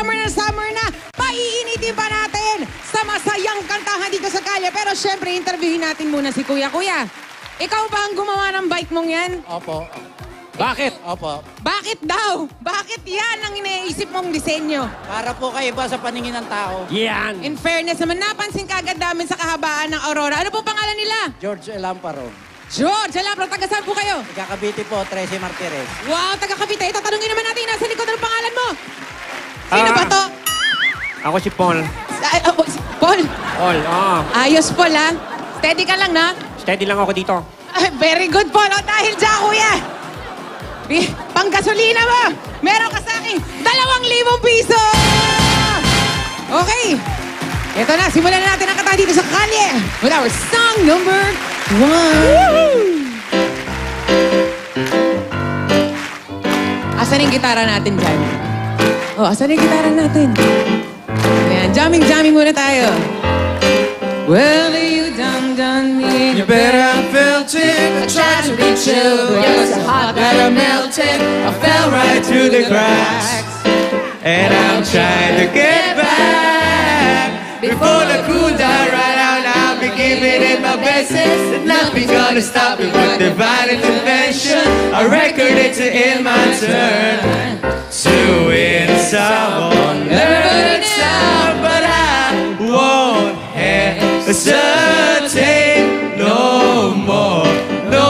summer na, paiinitin pa natin sa masayang kantahan dito sa kalye. Pero syempre, interviewin natin muna si Kuya. Kuya, ikaw ba ang gumawa ng bike mong yan? Opo. Bakit? Opo. Bakit daw? Bakit yan ang iniisip mong disenyo? Para po kayo ba sa paningin ng tao? Yan. In fairness naman, napansin kagad namin sa kahabaan ng Aurora. Ano po pangalan nila? George Elamparo. George, Alapro, taga saan po kayo? Ikakabiti po, 13 Martires. Wow, taga Cavite. Tatanungin naman natin, nasa likod ng pangalan mo? Sino ba to? Ako si Paul. Paul. Paul, oo. Ayos, Paul, ha? Steady ka lang, na? Steady lang ako dito. Ay, very good, Paul. O, dahil dyan, kuya. Panggasolina mo. Meron ka sa akin 2,000 piso. Okay. Ito na, simulan na natin ang kanta dito sa kalye with our song number 1. Asan yung gitara natin dyan? Oh, asan yung gitara natin? Ayan, jamming muna tayo. Well, you done me. You better I felt it. I tried to be chill, but you're so hot that I melted. I fell right through the cracks, and I'm trying to get back. Before the cool down right out, I'll be giving it my best. And nothing's gonna stop me but divine intervention. I record it to end my turn to win someone else out, but I won't hesitate no more, no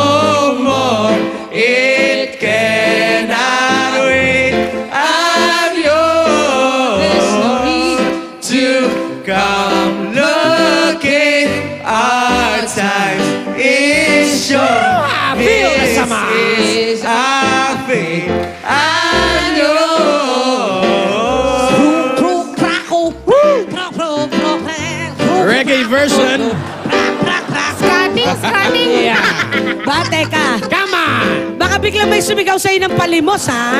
more. It cannot wait. I'm yours to come looking. Our time is short. feel the This summer. is our fate. I'm yours. Reggae version. Scratting. Yeah. Ba, teka. Come on. Baka biglang may sumigaw sa'yo ng palimos, ha?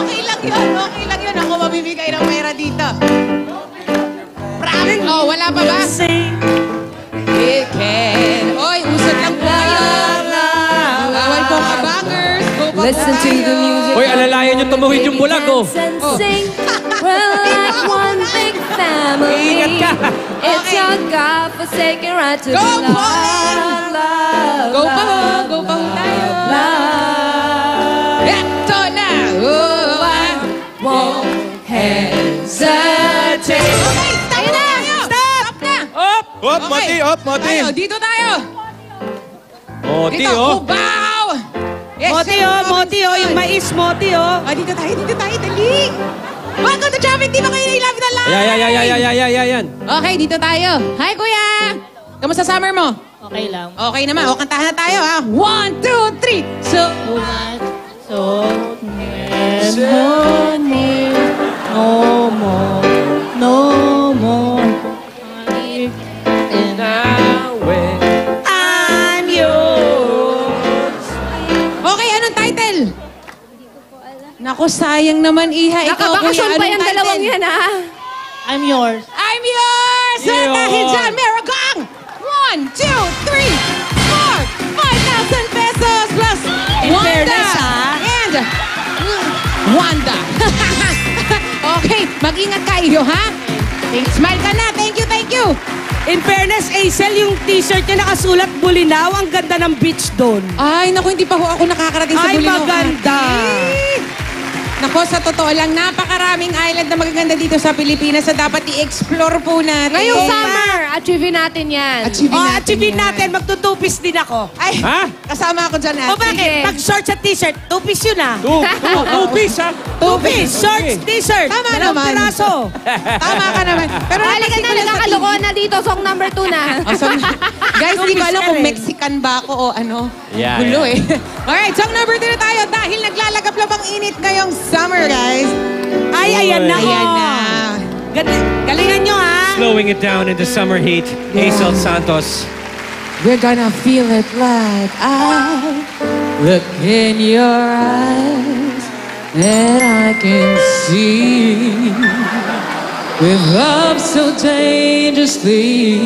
Okay lang yun. Okay lang yun. Ako mabibigay ng pera dito. Oh, wala pa ba? It can. Oy, usad lang po kayo. Bawal po kabangers. Go pa Listen to the music. Hoy, alalayan nyo tumuhid yung bulag, oh. Sing. We're like one big family. Ingat ka. It's your God-forsaken right to Go, love, Pauline! love, Go pa ho. love, Go pa ho tayo. love. Ito na. Oh, Won't hesitate. Okay, stop na. Stop na. Up. Up, Moti, up, Moti. Tayo, dito tayo. Moti, Dito, oh. kubaw. Yes, Moti, yung mais, Moti, oh. Dito tayo, dali. Welcome to Traffic. Di ba kayo nai-love na lang? Yan. Okay, dito tayo. Hi, kuya. Kamusta summer mo? Okay lang. Okay naman. O, kantahan na tayo, ha? 1, 2, 3. So, Honey, no more, no more. I'm yours. okay, anong title? Naku, sayang naman, Iha. Ikaw, kuya, Nakabakasyon pa anong yung title? dalawang yan, ha? I'm yours. I'm yours! So, Yun. dahil dyan, meron kang 1, 2, 3, 4, 5,000 pesos plus In Wanda. fairness, ha? And Wanda. Okay, mag-ingat kayo, ha? Smile ka na. Thank you. In fairness, Aisel, yung t-shirt niya nakasulat Bulinaw. Ang ganda ng beach doon. Ay, naku, hindi pa ho ako nakakarating sa Ay, Bulinaw. maganda. Nako, sa totoo lang, napakaraming island na magaganda dito sa Pilipinas na dapat i-explore po natin. Ngayong summer, achieve natin yan. Achievin yan. natin. Magtutupis din ako. Ay, Ha? kasama ako dyan, O bakit? Sige. Pag shorts at t-shirt, tupis yun, ah. Two piece, ha? Tupis, shorts, t-shirt. Tama Dalawang naman. piraso. Tama ka naman. Pero Halika napansin na, ko lang sa nagkakalokohan na dito. Song number 2 na. Oh, guys, di ko alam kung rin. Mexican ba ako o ano. Yeah, Gulo yeah. eh. Alright, song number 2 na tayo dahil naglalagap-lap ang init ngayong summer, guys. Ay, ayan na. Ayan na. Galingan nyo, ha? Slowing it down in the summer heat. Hazel Santos. We're gonna feel it like I look in your eyes and I can see with love so dangerously.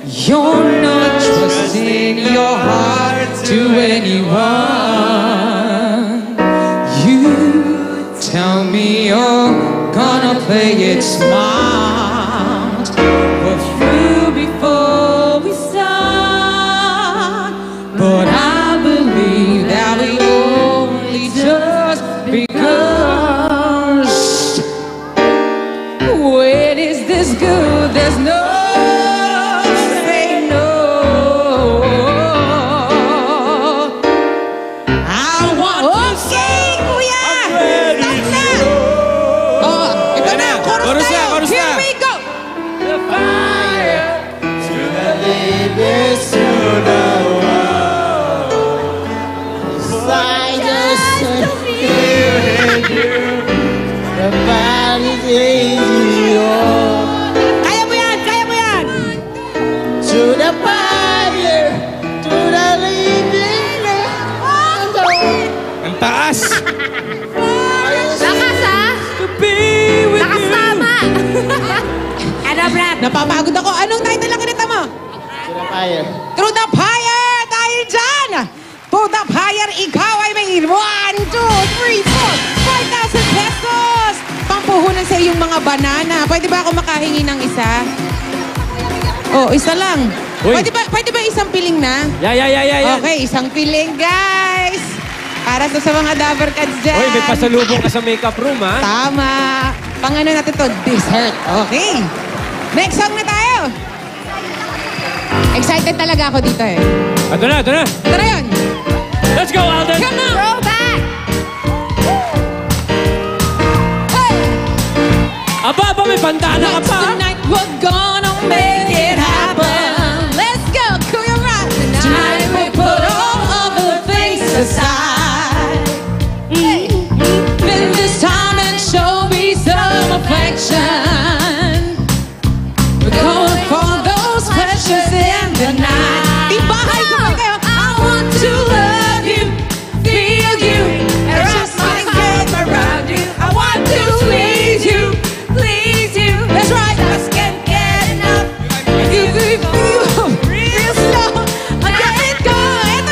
You're not trusting your heart to anyone. You tell me you're gonna play it smart. We're through before we start, but I believe that we only just because when is this good? There's no say no. I want to say, kuya! Stop na! Oh, ito na, chorus Chorus na, tayo. chorus Here na. we go! The fire! Kaya mo yan! Kaya mo yan! To the fire, to the living. Ang taas! Lakas ha? Lakas tama! Ano, Brad? Napapagod ako. Anong title na kinita mo? To the fire. Through the fire! Dahil dyan! To the fire, ikaw ay may 1, 2, 3, 4, 5,000 pesos! Pampuhunan sa iyong mga banana. Pwede ba ako makahingi ng isa? Oh, isa lang. Uy. Pwede ba isang piling na? Yeah. Okay, isang piling, guys! Para sa mga Dabber Cats dyan. Uy, may pasalubong ka sa makeup room, ha? Tama. Pang-ano natin to? Dessert. Okay. Next song na tayo. Excited talaga ako dito eh. Ito na. Tara yun. Let's go, Alden! Come on. Throwback! Hey! Aba, may bandana ka pa! Tonight we're gonna make it happen. Let's go, Kuya Rock. Tonight we put all other things aside. Spend this time and show me some affection. We're going for those pleasures in the night. Ibahay ko kayo. I want to love you, feel you, and wrap my arms around you. I want to please you. That's right. Just can't get enough. If you feel real slow, I get it going.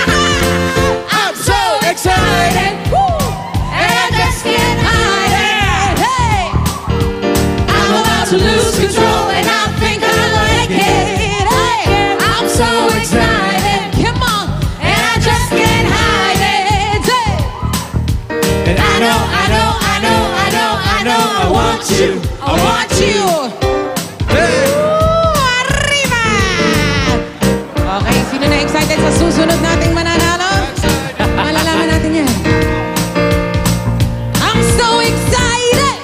I'm so excited. Woo! And I just can't hide it. Hey! I'm about to lose control and I think I like it. Hey! I'm so excited. Come on. And I just can't hide it. Hey! And I know, I want you. I want you. Arriba! Okay, sino na excited sa susunod nating mananalo? Malalaman natin yan. I'm so excited!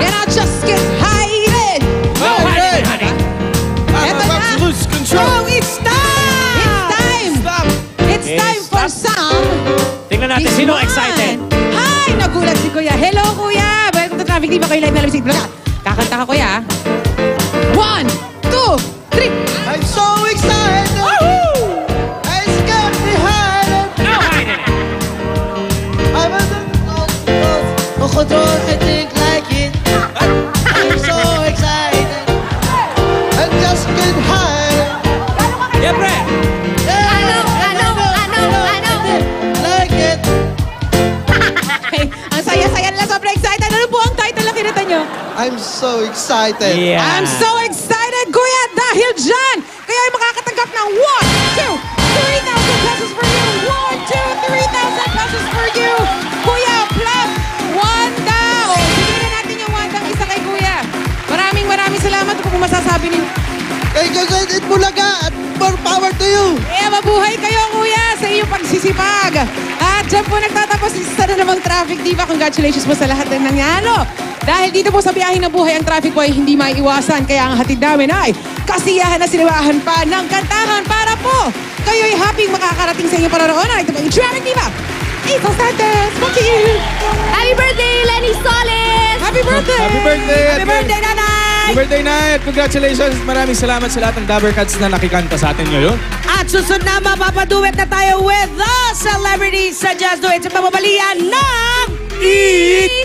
And I just get hiding. No hiding, honey. Eto na. Lose control. Oh, it's time! It's time for some. Tingnan natin sino excited. Hi! Nagulat si Kuya. Hello, Kuya! Welcome to Traffic. Di ba kayo live na lamig? Kakanta ka, Kuya. 1, 2, 3. I'm so excited. I got behind it. No hiding. I'm a control, I think like it. I'm so excited. I just can't hide it. Yeah, pre. Like it. Hey, ang saya-saya nila. Sobrang excited. Ano po ang title na kinita nyo? I'm so excited. Yeah. I'm so excited, Kuya, dahil dyan, kayo ay makakatanggap ng 1, 2, 3,000 pesos for you. 1, 2, 3,000 pesos for you. Kuya, plus Wanda. O, bigyan na natin yung Wanda isa kay Kuya. Maraming salamat kung masasabi niyo. Kay Gagawin Bulaga at more power to you. Kaya mabuhay kayo, Kuya, sa iyong pagsisipag. At dyan po nagtatapos isa na namang Traffic Diva. Congratulations po sa lahat ng nangyano. Dahil dito po sa biyaheng na buhay, ang traffic po ay hindi maiiwasan. Kaya ang hatid namin ay kasiyahan na siniwahan pa ng kantahan para po kayo'y happy makakarating sa inyong pararoonan. Ito po yung Traffic Diva. Hazel Santos, Monkey! Happy birthday, Lenny Solis! Happy birthday! Happy birthday! Happy birthday, Nanay! Happy birthday, Night! Congratulations! Maraming salamat sa lahat ng Dabber Cats na nakikanta sa atin ngayon. At susunod na mapapaduet na tayo with the celebrities sa Just Do It sa pamamalian ng Eat